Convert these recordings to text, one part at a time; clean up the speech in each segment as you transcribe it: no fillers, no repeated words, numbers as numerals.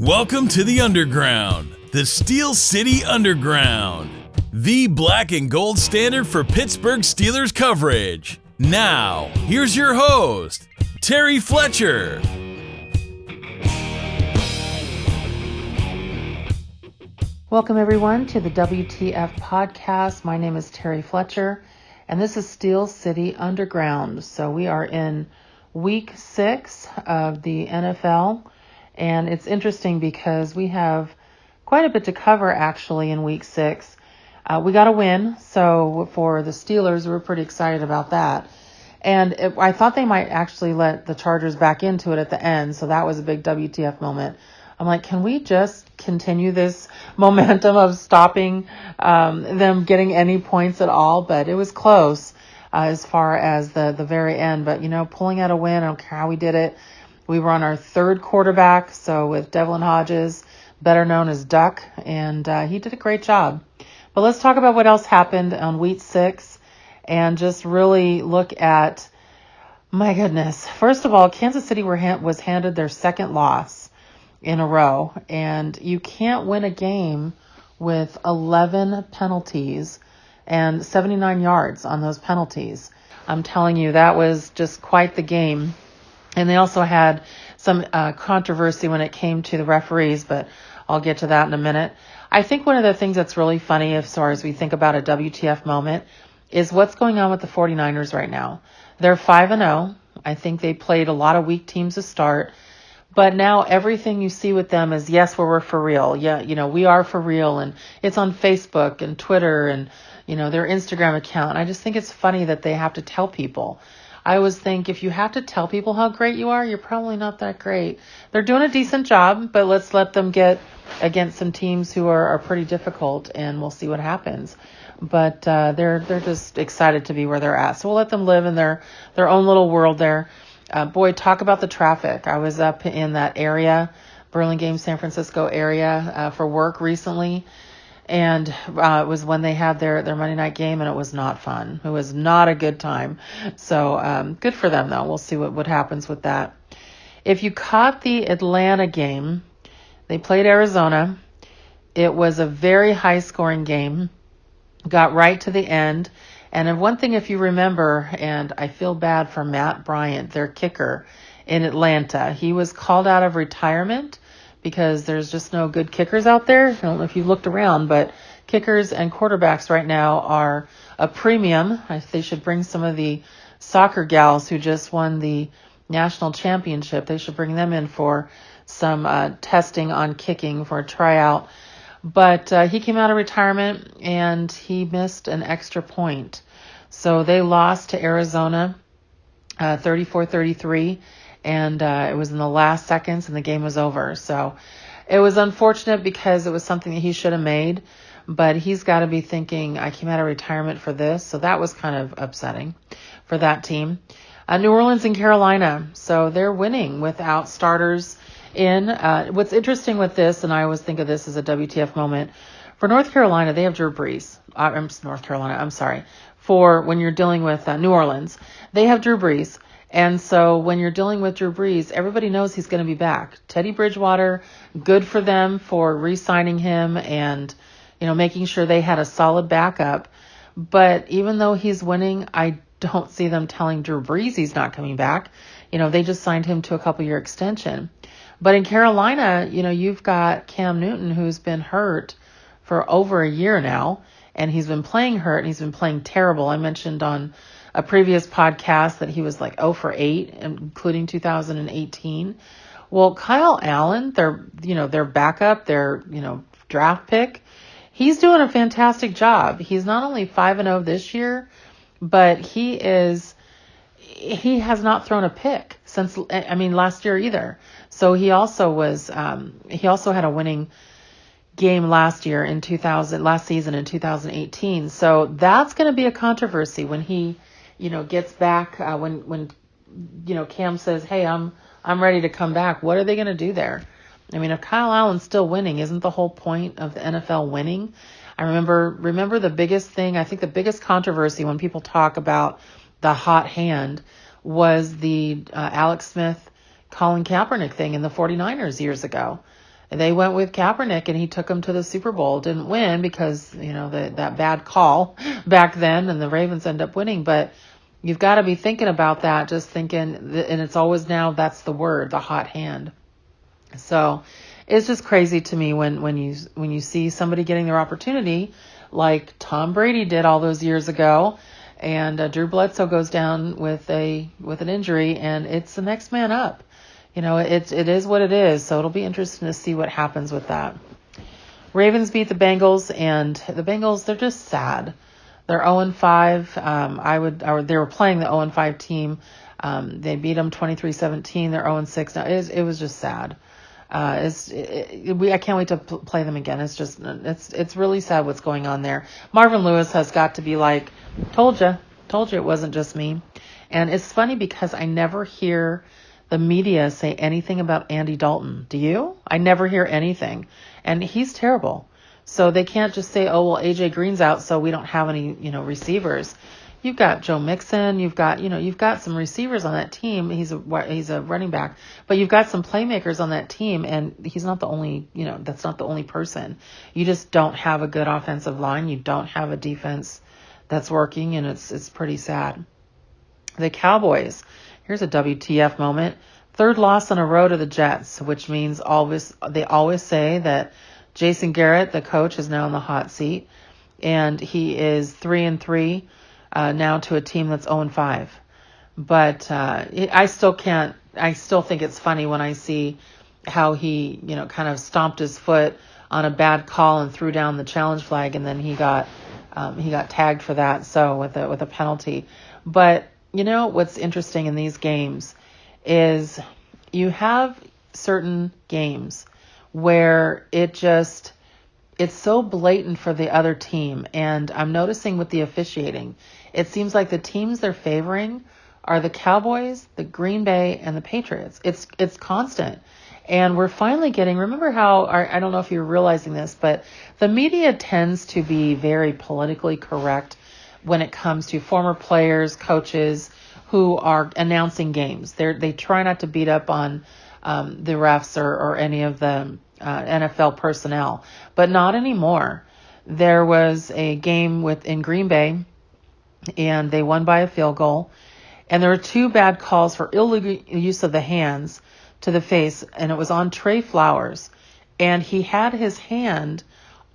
Welcome to the Underground, the Steel City Underground, the black and gold standard for Pittsburgh Steelers coverage. Now, here's your host, Terry Fletcher. Welcome everyone to the WTF podcast. My name is Terry Fletcher, and this is Steel City Underground. So we are in week 6 of the NFL. And it's interesting because we have quite a bit to cover actually in week 6. We got a win. So for the Steelers, we're pretty excited about that. And I thought they might actually let the Chargers back into it at the end. So that was a big WTF moment. I'm like, can we just continue this momentum of stopping them getting any points at all? But it was close as far as the very end. But, pulling out a win, I don't care how we did it. We were on our third quarterback, so with Devlin Hodges, better known as Duck, and he did a great job. But let's talk about what else happened on week 6 and just really look at, my goodness. First of all, Kansas City was handed their second loss in a row, and you can't win a game with 11 penalties and 79 yards on those penalties. I'm telling you, that was just quite the game. And they also had some controversy when it came to the referees, but I'll get to that in a minute. I think one of the things that's really funny as far as we think about a WTF moment is what's going on with the 49ers right now. They're 5-0. I think they played a lot of weak teams to start. But now everything you see with them is, yes, we're for real. Yeah, we are for real. And it's on Facebook and Twitter and, their Instagram account. And I just think it's funny that they have to tell people. I always think if you have to tell people how great you are, you're probably not that great. They're doing a decent job, but let's let them get against some teams who are pretty difficult, and we'll see what happens. But they're just excited to be where they're at. So we'll let them live in their own little world there. Boy, talk about the traffic. I was up in that area, Burlingame, San Francisco area for work recently. And it was when they had their Monday night game, and it was not fun. It was not a good time. So good for them, though. We'll see what happens with that. If you caught the Atlanta game, they played Arizona. It was a very high-scoring game. Got right to the end. And one thing, if you remember, and I feel bad for Matt Bryant, their kicker in Atlanta. He was called out of retirement because there's just no good kickers out there. I don't know if you've looked around, but kickers and quarterbacks right now are a premium. They should bring some of the soccer gals who just won the national championship. They should bring them in for some testing on kicking for a tryout. But he came out of retirement, and he missed an extra point. So they lost to Arizona 34-33. And it was in the last seconds, and the game was over. So it was unfortunate because it was something that he should have made. But he's got to be thinking, I came out of retirement for this. So that was kind of upsetting for that team. New Orleans and Carolina. So they're winning without starters in. What's interesting with this, and I always think of this as a WTF moment, for North Carolina, they have Drew Brees. For when you're dealing with New Orleans, they have Drew Brees. And so when you're dealing with Drew Brees, everybody knows he's going to be back. Teddy Bridgewater, good for them for re-signing him and, making sure they had a solid backup. But even though he's winning, I don't see them telling Drew Brees he's not coming back. They just signed him to a couple-year extension. But in Carolina, you've got Cam Newton, who's been hurt for over a year now, and he's been playing hurt, and he's been playing terrible. I mentioned on a previous podcast that he was like 0 for 8, including 2018. Well, Kyle Allen, their backup, their, draft pick, he's doing a fantastic job. He's not only 5-0 this year, but he has not thrown a pick since, last year either. So he also had a winning game last season in 2018. So that's going to be a controversy when he gets back, when Cam says, hey, I'm ready to come back. What are they going to do there? If Kyle Allen's still winning, isn't the whole point of the NFL winning? I remember the biggest thing, I think the biggest controversy when people talk about the hot hand was the Alex Smith, Colin Kaepernick thing in the 49ers years ago. they went with Kaepernick and he took them to the Super Bowl. Didn't win because, that bad call back then, and the Ravens end up winning. But you've got to be thinking about that, just thinking, and it's always now, that's the word, the hot hand. So it's just crazy to me when you see somebody getting their opportunity like Tom Brady did all those years ago, and Drew Bledsoe goes down with an injury, and it's the next man up. It is what it is. So it'll be interesting to see what happens with that. Ravens beat the Bengals, and the Bengals, they're just sad. They're 0-5. They were playing the 0-5 team. They beat them 23-17. They're 0-6 now. It was just sad. I can't wait to play them again. It's really sad what's going on there. Marvin Lewis has got to be like, told you it wasn't just me. And it's funny because I never hear the media say anything about Andy Dalton. Do you? I never hear anything. And he's terrible. So they can't just say, oh, well, AJ Green's out, so we don't have any, receivers. You've got Joe Mixon. You've got some receivers on that team. He's a running back, but you've got some playmakers on that team, and he's not the only, that's not the only person. You just don't have a good offensive line. You don't have a defense that's working, and it's pretty sad. The Cowboys, here's a WTF moment. Third loss in a row to the Jets, which means they always say that Jason Garrett, the coach, is now in the hot seat, and he is 3-3 now to a team that's 0-5. But I still think it's funny when I see how he, kind of stomped his foot on a bad call and threw down the challenge flag, and then he got tagged for that, so with a penalty. But what's interesting in these games is you have certain games where it's so blatant for the other team. And I'm noticing with the officiating, it seems like the teams they're favoring are the Cowboys, the Green Bay, and the Patriots. It's constant. And we're finally remember how, I don't know if you're realizing this, but the media tends to be very politically correct when it comes to former players, coaches who are announcing games. They try not to beat up on the refs or any of the NFL personnel, but not anymore. There was a game in Green Bay, and they won by a field goal, and there were two bad calls for illegal use of the hands to the face, and it was on Trey Flowers, and he had his hand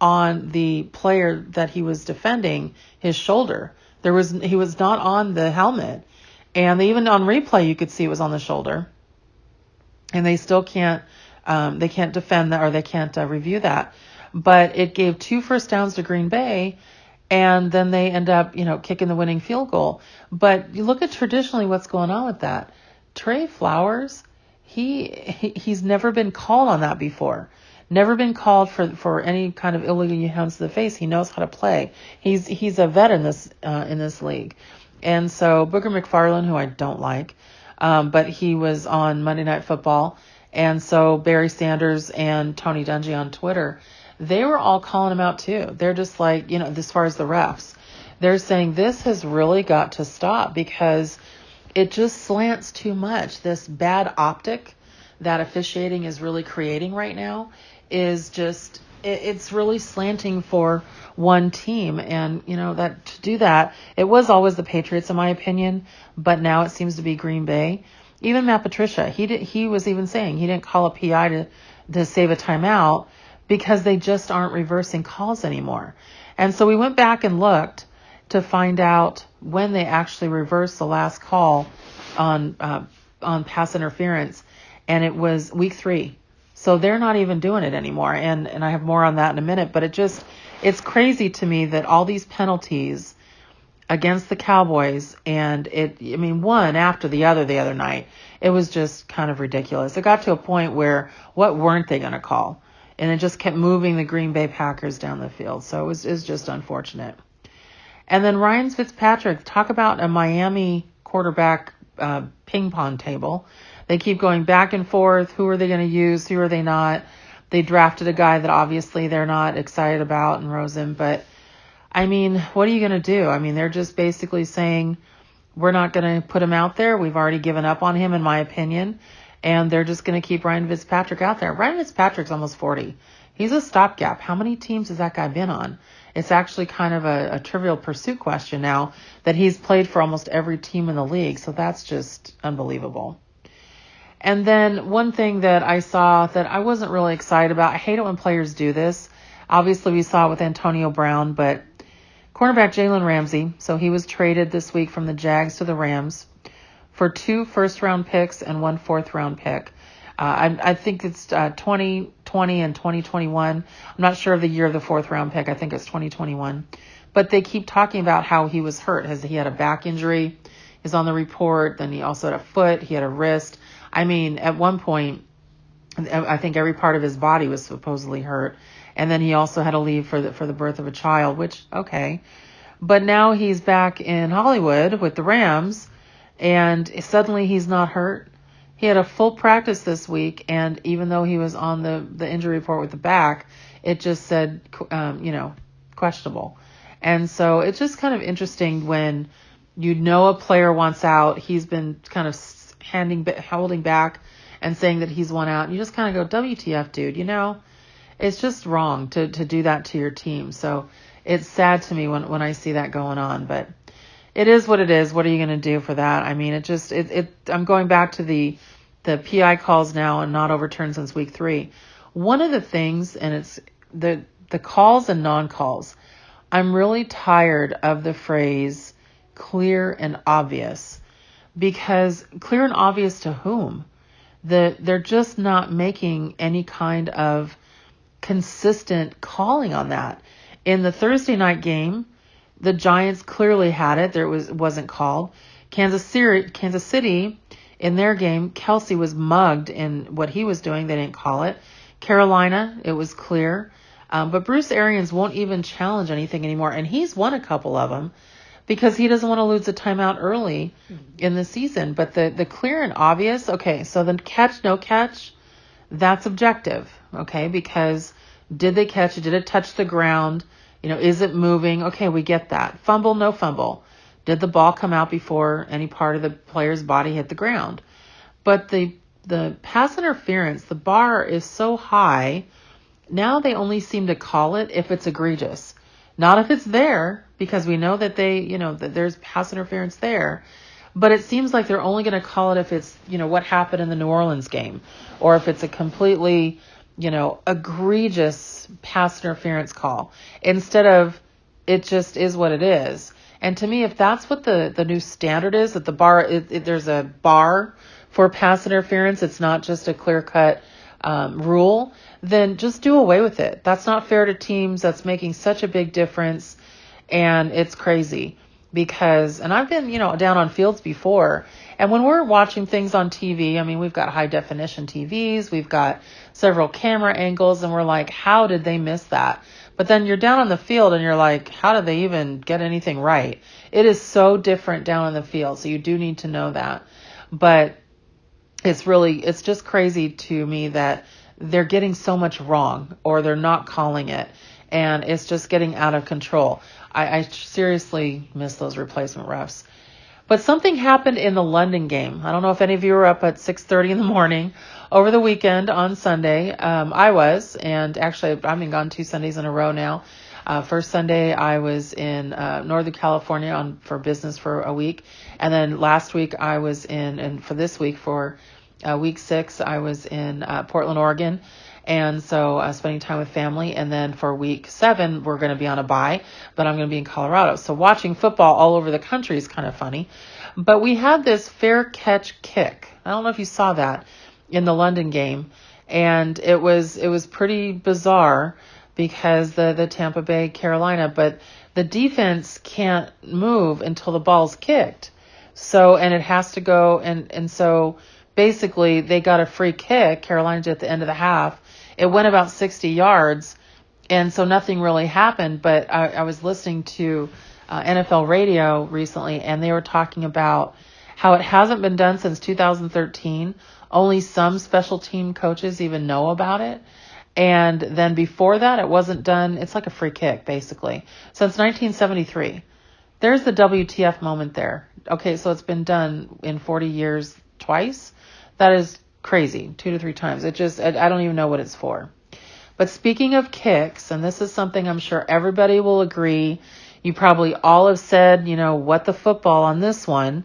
on the player that he was defending, his shoulder. He was not on the helmet, and even on replay you could see it was on the shoulder, and they still can't defend that, or they can't review that. But it gave 2 first downs to Green Bay, and then they end up, kicking the winning field goal. But you look at traditionally what's going on with that. Trey Flowers, he's never been called on that before. Never been called for any kind of illegal hands to the face. He knows how to play. He's a vet in this league. And so Booger McFarland, who I don't like, but he was on Monday Night Football. And so Barry Sanders and Tony Dungy on Twitter, they were all calling him out too. They're just like, as far as the refs, they're saying this has really got to stop because it just slants too much. This bad optic that officiating is really creating right now is just, it's really slanting for one team. And, that to do that, it was always the Patriots in my opinion, but now it seems to be Green Bay. Even Matt Patricia, he was even saying he didn't call a PI to save a timeout because they just aren't reversing calls anymore. And so we went back and looked to find out when they actually reversed the last call on pass interference, and it was week 3. So they're not even doing it anymore. And I have more on that in a minute, but it's crazy to me that all these penalties against the Cowboys, and one after the other night, it was just kind of ridiculous. It got to a point where what weren't they going to call? And it just kept moving the Green Bay Packers down the field. So it was just unfortunate. And then Ryan Fitzpatrick, talk about a Miami quarterback ping pong table. They keep going back and forth. Who are they going to use? Who are they not? They drafted a guy that obviously they're not excited about in Rosen, but what are you going to do? They're just basically saying, we're not going to put him out there. We've already given up on him, in my opinion. and they're just going to keep Ryan Fitzpatrick out there. Ryan Fitzpatrick's almost 40. He's a stopgap. How many teams has that guy been on? It's actually kind of a trivial pursuit question now that he's played for almost every team in the league. So that's just unbelievable. And then one thing that I saw that I wasn't really excited about, I hate it when players do this. Obviously, we saw it with Antonio Brown, but cornerback Jalen Ramsey, so he was traded this week from the Jags to the Rams for 2 first-round picks and 1 fourth-round pick. I think it's 2020 and 2021. I'm not sure of the year of the 4th-round pick. I think it's 2021. But they keep talking about how he was hurt. He had a back injury. He's on the report. Then he also had a foot. He had a wrist. I mean, at one point, I think every part of his body was supposedly hurt. And then he also had to leave for the birth of a child, which, okay. But now he's back in Hollywood with the Rams, and suddenly he's not hurt. He had a full practice this week, and even though he was on the injury report with the back, it just said, questionable. And so it's just kind of interesting when a player wants out. He's been kind of holding back and saying that he's one out. And you just kind of go, WTF, dude, it's just wrong to do that to your team. So it's sad to me when I see that going on, but it is what it is. What are you going to do for that? I mean, I'm going back to the PI calls now and not overturned since week 3. One of the things, and it's the calls and non-calls, I'm really tired of the phrase clear and obvious, because clear and obvious to whom? They're just not making any kind of consistent calling on that. In the Thursday night game, the Giants clearly had it. It wasn't called. Kansas City, in their game, Kelsey was mugged in what he was doing. They didn't call it. Carolina, it was clear. But Bruce Arians won't even challenge anything anymore, and he's won a couple of them because he doesn't want to lose a timeout early in the season. But the clear and obvious, okay, so the catch, no catch, that's objective, okay, because did they catch it? Did it touch the ground? Is it moving? Okay, we get that. Fumble, no fumble. Did the ball come out before any part of the player's body hit the ground? But the pass interference, the bar is so high, now they only seem to call it if it's egregious. Not if it's there, because we know that that there's pass interference there. But it seems like they're only going to call it if it's, what happened in the New Orleans game, or if it's a completely, egregious pass interference call, instead of it just is what it is. And to me, if that's what the new standard is, that the bar, there's a bar for pass interference, it's not just a clear-cut rule, then just do away with it. That's not fair to teams. That's making such a big difference, and it's crazy. Because, and I've been, down on fields before, and when we're watching things on TV, I mean, we've got high definition TVs, we've got several camera angles, and we're like, how did they miss that? But then you're down on the field and you're like, how did they even get anything right? It is so different down on the field, so you do need to know that. But it's just crazy to me that they're getting so much wrong, or they're not calling it, and it's just getting out of control. I seriously miss those replacement refs. But something happened in the London game. I don't know if any of you were up at 6:30 in the morning over the weekend on Sunday. I was, and actually I've been gone 2 Sundays in a row now. First Sunday I was in Northern California for business for a week. And then last week I was and for this week, for week 6, I was in Portland, Oregon. And so spending time with family. And then for week 7, we're going to be on a bye, but I'm going to be in Colorado. So watching football all over the country is kind of funny. But we had this fair catch kick. I don't know if you saw that in the London game. And it was pretty bizarre because the Tampa Bay Carolina, but the defense can't move until the ball's kicked. So, and it has to go. And so basically they got a free kick. Carolina did at the end of the half. It went about 60 yards, and so nothing really happened. But I was listening to NFL radio recently, and they were talking about how it hasn't been done since 2013. Only some special team coaches even know about it. And then before that, it wasn't done. It's like a free kick, basically. Since 1973. There's the WTF moment there. Okay, so it's been done in 40 years twice. That is crazy, 2 to 3 times. I don't even know what it's for. But speaking of kicks, and this is something I'm sure everybody will agree, you probably all have said, what the football on this one.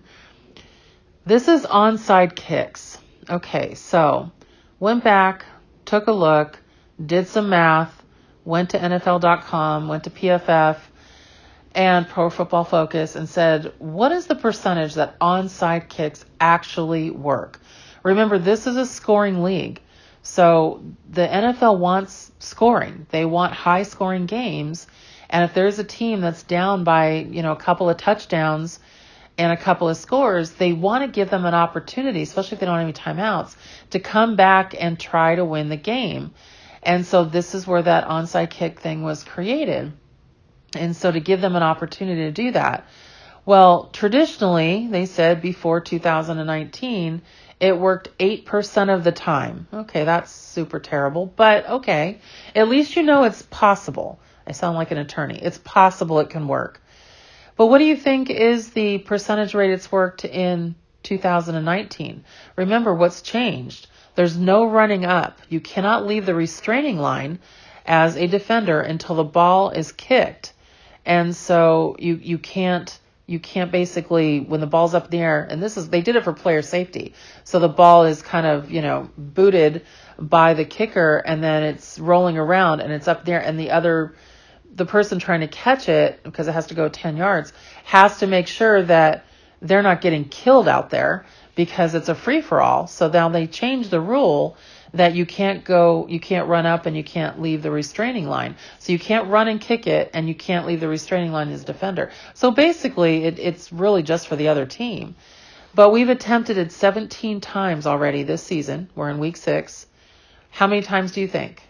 This is onside kicks. Okay, so went back, took a look, did some math, went to NFL.com, went to PFF and Pro Football Focus and said, what is the percentage that onside kicks actually work? Remember, this is a scoring league. So the NFL wants scoring. They want high scoring games. And if there's a team that's down by, a couple of touchdowns and a couple of scores, they want to give them an opportunity, especially if they don't have any timeouts, to come back and try to win the game. And so this is where that onside kick thing was created. And so to give them an opportunity to do that. Well, traditionally, they said before 2019, it worked 8% of the time. Okay, that's super terrible, but okay. At least it's possible. I sound like an attorney. It's possible it can work. But what do you think is the percentage rate it's worked in 2019? Remember, what's changed? There's no running up. You cannot leave the restraining line as a defender until the ball is kicked. And so you can't basically, when the ball's up in the air, and they did it for player safety. So the ball is kind of, booted by the kicker, and then it's rolling around and it's up there, and the person trying to catch it, because it has to go 10 yards, has to make sure that they're not getting killed out there because it's a free-for-all. So now they changed the rule that you can't run up and you can't leave the restraining line. So you can't run and kick it, and you can't leave the restraining line as a defender. So basically, it's really just for the other team. But we've attempted it 17 times already this season. We're in week 6. How many times do you think?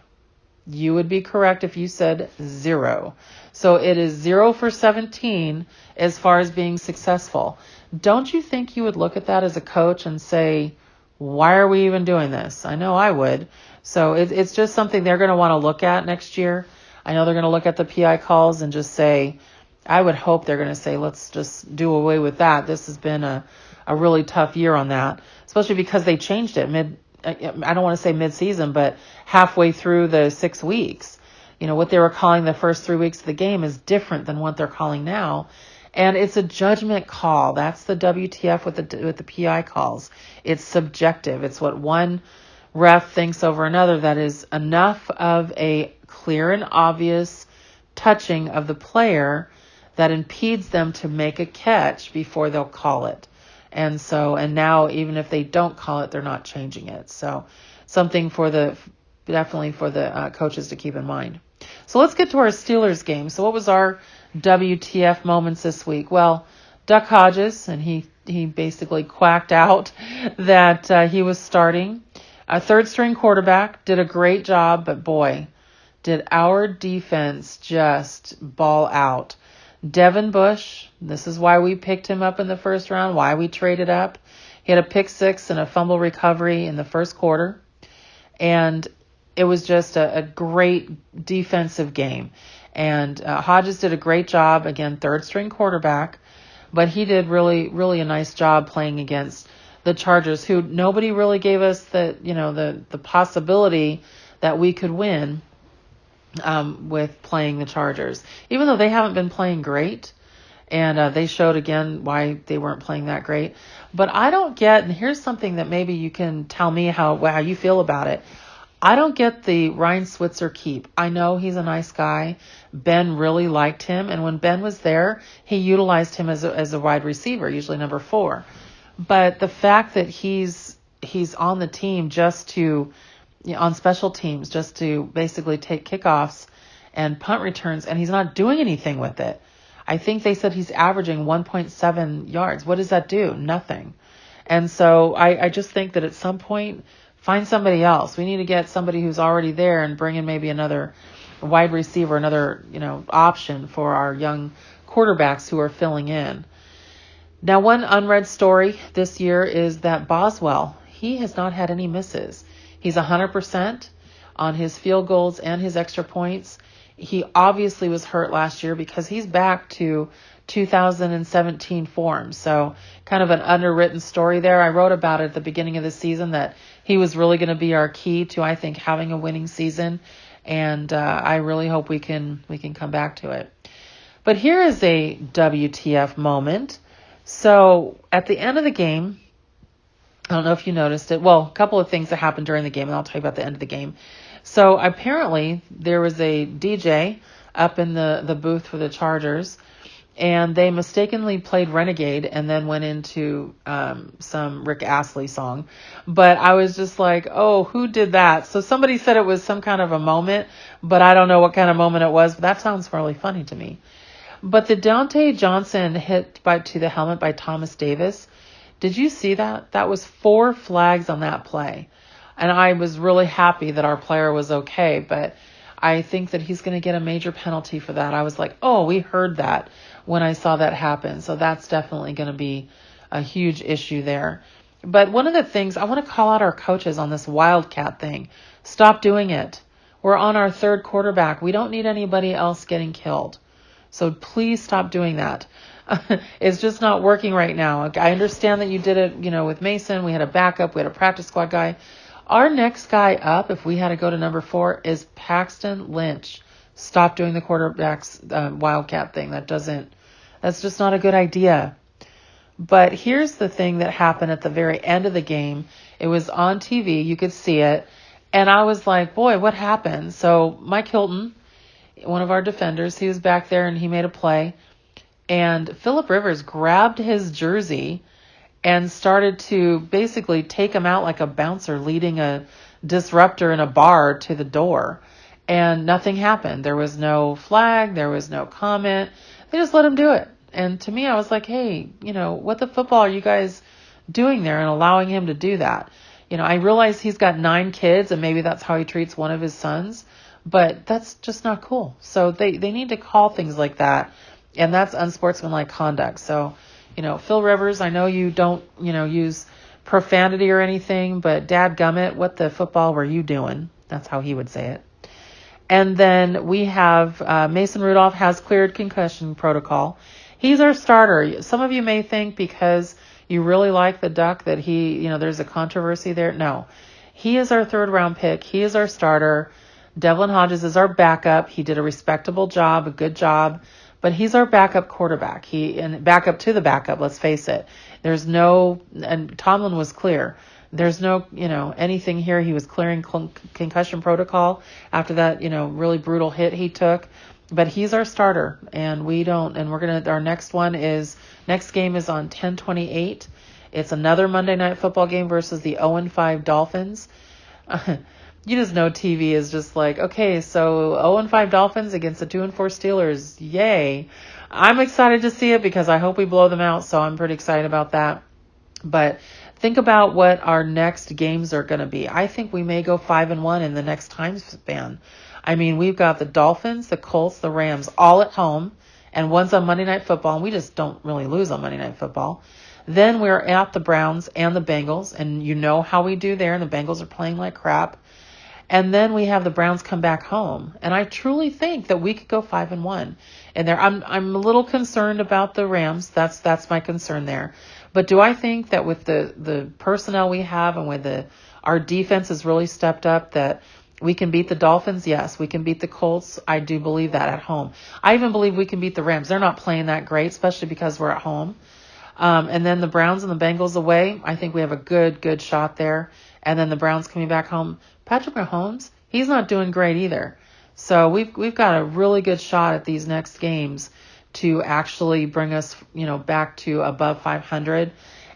You would be correct if you said 0. So it is 0 for 17 as far as being successful. Don't you think you would look at that as a coach and say, why are we even doing this? I know I would. So it's just something they're going to want to look at next year. I know they're going to look at the PI calls and just say, I would hope they're going to say, let's just do away with that. This has been a really tough year on that, especially because they changed it I don't want to say mid-season, but halfway through the 6 weeks. What they were calling the first 3 weeks of the game is different than what they're calling now. And it's a judgment call. That's the WTF with the PI calls. It's subjective. It's what one ref thinks over another that is enough of a clear and obvious touching of the player that impedes them to make a catch before they'll call it. And now even if they don't call it, they're not changing it. So something definitely for the coaches to keep in mind. So let's get to our Steelers game. So what was our WTF moments this week? Well, Duck Hodges, and he basically quacked out that he was starting. A third-string quarterback, did a great job, but boy, did our defense just ball out. Devin Bush, this is why we picked him up in the first round, why we traded up. He had a pick 6 and a fumble recovery in the first quarter. And it was just a great defensive game. And Hodges did a great job, again, third-string quarterback. But he did really, really a nice job playing against the Chargers, who nobody really gave us the possibility that we could win with playing the Chargers, even though they haven't been playing great. And they showed again why they weren't playing that great. But I don't get, and here's something that maybe you can tell me how you feel about it. I don't get the Ryan Switzer keep. I know he's a nice guy. Ben really liked him. And when Ben was there, he utilized him as a wide receiver, usually number 4. But the fact that he's on the team just to, on special teams, just to basically take kickoffs and punt returns, and he's not doing anything with it. I think they said he's averaging 1.7 yards. What does that do? Nothing. And so I just think that at some point, find somebody else. We need to get somebody who's already there and bring in maybe another wide receiver, another, option for our young quarterbacks who are filling in. Now, one unread story this year is that Boswell, he has not had any misses. He's 100% on his field goals and his extra points. He obviously was hurt last year because he's back to 2017 form. So kind of an underwritten story there. I wrote about it at the beginning of the season that he was really going to be our key to, I think, having a winning season. And I really hope we can come back to it. But here is a WTF moment. So at the end of the game, I don't know if you noticed it. Well, a couple of things that happened during the game, and I'll tell you about the end of the game. So apparently there was a DJ up in the booth for the Chargers, and they mistakenly played Renegade and then went into some Rick Astley song. But I was just like, oh, who did that? So somebody said it was some kind of a moment, but I don't know what kind of moment it was. But that sounds really funny to me. But the Dante Johnson hit to the helmet by Thomas Davis, did you see that? That was 4 flags on that play. And I was really happy that our player was okay, but I think that he's going to get a major penalty for that. I was like, oh, we heard that when I saw that happen. So that's definitely going to be a huge issue there. But one of the things, I want to call out our coaches on this Wildcat thing. Stop doing it. We're on our 3rd quarterback. We don't need anybody else getting killed. So please stop doing that. It's just not working right now. I understand that you did it, with Mason. We had a backup. We had a practice squad guy. Our next guy up, if we had to go to number 4, is Paxton Lynch. Stop doing the quarterback's Wildcat thing. That's just not a good idea. But here's the thing that happened at the very end of the game. It was on TV. You could see it. And I was like, boy, what happened? So Mike Hilton, one of our defenders, he was back there and he made a play. And Phillip Rivers grabbed his jersey and started to basically take him out like a bouncer leading a disruptor in a bar to the door. And nothing happened. There was no flag. There was no comment. They just let him do it. And to me, I was like, hey, what the football are you guys doing there and allowing him to do that? I realize he's got 9 kids and maybe that's how he treats one of his sons, but that's just not cool. So they need to call things like that. And that's unsportsmanlike conduct. So, Phil Rivers, I know you don't, use profanity or anything, but dadgummit, what the football were you doing? That's how he would say it. And then we have Mason Rudolph has cleared concussion protocol. He's our starter. Some of you may think because you really like the Duck that he, there's a controversy there. No, he is our 3rd round pick. He is our starter. Devlin Hodges is our backup. He did a respectable job, a good job. But he's our backup quarterback. And backup to the backup, let's face it. There's no, and Tomlin was clear. There's no, anything here. He was clearing concussion protocol after that, really brutal hit he took. But he's our starter, and our next game is on 10/28. It's another Monday Night Football game versus the 0-5 Dolphins. You just know TV is just like, okay, so 0-5 Dolphins against the 2-4 Steelers. Yay. I'm excited to see it because I hope we blow them out. So I'm pretty excited about that. But think about what our next games are going to be. I think we may go 5-1 in the next time span. I mean, we've got the Dolphins, the Colts, the Rams all at home, and one's on Monday Night Football. And we just don't really lose on Monday Night Football. Then we're at the Browns and the Bengals, and you know how we do there. And the Bengals are playing like crap. And then we have the Browns come back home. And I truly think that we could go 5-1. And there, I'm a little concerned about the Rams. That's my concern there. But do I think that with the personnel we have and with our defense has really stepped up that we can beat the Dolphins? Yes. We can beat the Colts. I do believe that at home. I even believe we can beat the Rams. They're not playing that great, especially because we're at home. And then the Browns and the Bengals away, I think we have a good shot there. And then the Browns coming back home. Patrick Mahomes, he's not doing great either. So we've got a really good shot at these next games to actually bring us, back to above 500.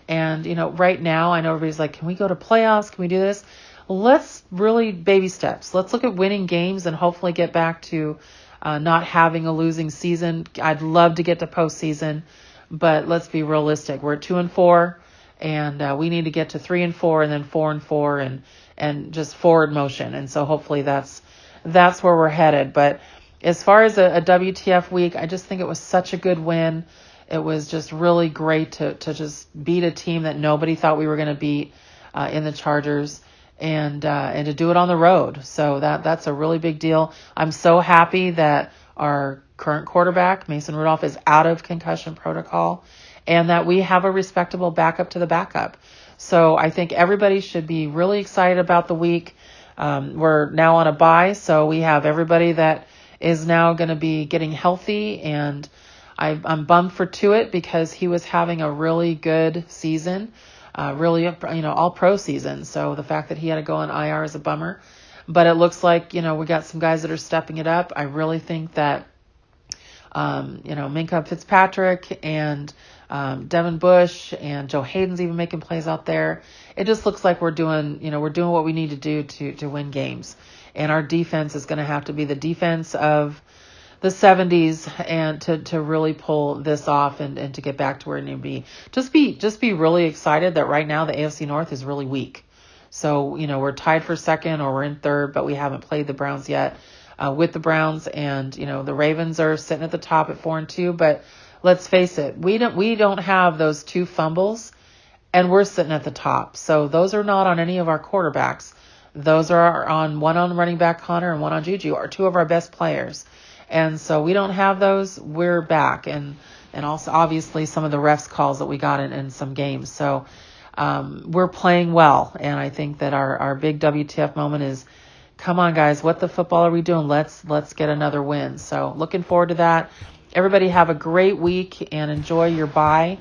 And, right now I know everybody's like, can we go to playoffs? Can we do this? Let's really baby steps. Let's look at winning games and hopefully get back to not having a losing season. I'd love to get to postseason, but let's be realistic. We're at 2-4. And we need to get to 3-4 and then 4-4 and just forward motion. And so hopefully that's where we're headed. But as far as a WTF week, I just think it was such a good win. It was just really great to just beat a team that nobody thought we were going to beat in the Chargers and to do it on the road. So that's a really big deal. I'm so happy that our current quarterback, Mason Rudolph, is out of concussion protocol, and that we have a respectable backup to the backup. So I think everybody should be really excited about the week. We're now on a bye, so we have everybody that is now going to be getting healthy, and I'm bummed for Tuitt because he was having a really good season, really, all pro season. So the fact that he had to go on IR is a bummer, but it looks like, we got some guys that are stepping it up. I really think that, Minka Fitzpatrick and Devin Bush and Joe Hayden's even making plays out there. It just looks like we're doing what we need to do to win games. And our defense is going to have to be the defense of the 70s and to really pull this off and to get back to where it needs to be. Just be really excited that right now the AFC North is really weak. So, we're tied for second or we're in third, but we haven't played the Browns yet. With the Browns, and the Ravens are sitting at the top at 4-2, but let's face it, we don't have those 2 fumbles, and we're sitting at the top. So those are not on any of our quarterbacks. Those are on one on running back Connor and one on Juju, are 2 of our best players. And so we don't have those. We're back, and also obviously some of the refs calls that we got in some games. So we're playing well, and I think that our big WTF moment is, come on, guys, what the football are we doing? Let's get another win. So looking forward to that. Everybody have a great week and enjoy your bye.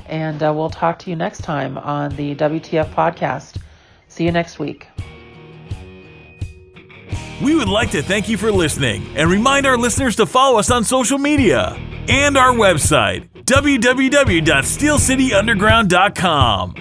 And we'll talk to you next time on the WTF podcast. See you next week. We would like to thank you for listening and remind our listeners to follow us on social media and our website, www.steelcityunderground.com.